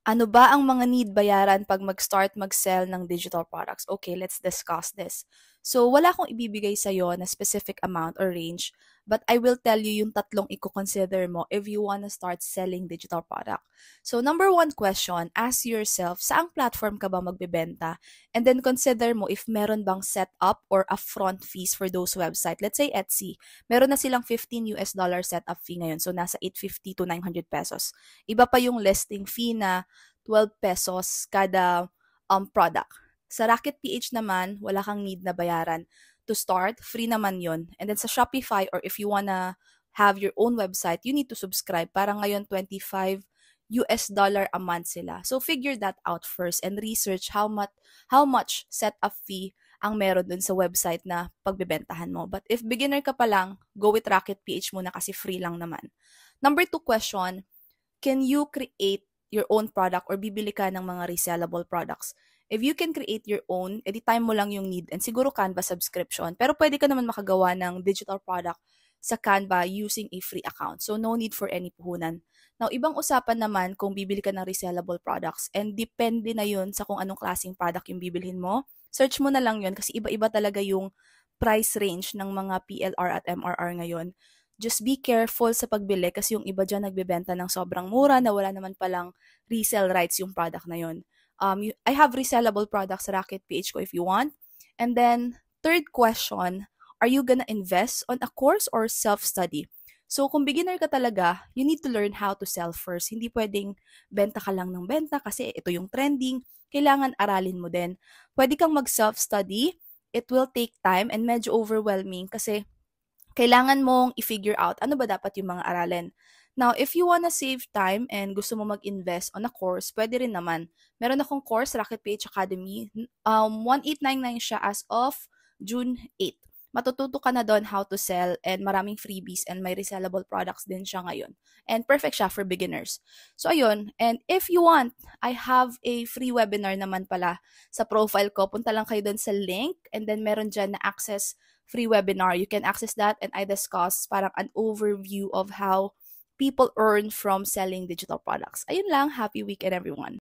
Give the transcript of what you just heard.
Ano ba ang mga need bayaran pag mag-start mag-sell ng digital products? Okay, let's discuss this. So, wala akong ibibigay sa'yo na specific amount or range, but I will tell you yung tatlong i-consider mo if you wanna start selling digital product. So, number one question, ask yourself, saang platform ka ba magbebenta? And then consider mo if meron bang setup or upfront fees for those website. Let's say Etsy, meron na silang $15 setup fee ngayon. So, nasa 850 to 900 pesos. Iba pa yung listing fee na 12 pesos kada product. Sa Rocket PH naman, wala kang need na bayaran. To start, free naman yon. And then sa Shopify or if you wanna have your own website, you need to subscribe. Parang ngayon, $25 a month sila. So figure that out first and research how much setup fee ang meron dun sa website na pagbebentahan mo. But if beginner ka pa lang, go with Rocket PH muna kasi free lang naman. Number two question, can you create your own product or bibili ka ng mga resellable products? If you can create your own, edi time mo lang yung need and siguro Canva subscription. Pero pwede ka naman makagawa ng digital product sa Canva using a free account. So no need for any puhunan. Now, ibang usapan naman kung bibili ka ng resellable products and depende na yun sa kung anong klaseng product yung bibilhin mo. Search mo na lang yun kasi iba-iba talaga yung price range ng mga PLR at MRR ngayon. Just be careful sa pagbili kasi yung iba dyan nagbebenta ng sobrang mura na wala naman palang resell rights yung product na yun. I have resellable products sa Rocket PH ko if you want. And then, third question, are you gonna invest on a course or self-study? So, kung beginner ka talaga, you need to learn how to sell first. Hindi pwedeng benta ka lang ng benta kasi ito yung trending. Kailangan aralin mo din. Pwede kang mag-self-study. It will take time and medyo overwhelming kasi kailangan mong i-figure out ano ba dapat yung mga aralin. Now, if you wanna save time and gusto mo mag-invest on a course, pwede rin naman. Meron akong course, Rocket PH Academy. 1899 siya as of June 8. Matututo ka na doon how to sell and maraming freebies and may resellable products din siya ngayon. And perfect siya for beginners. So, ayun. And if you want, I have a free webinar naman pala sa profile ko. Punta lang kayo doon sa link and then meron dyan na access free webinar. You can access that and I discuss parang an overview of how people earn from selling digital products. Ayun lang. Happy weekend, everyone.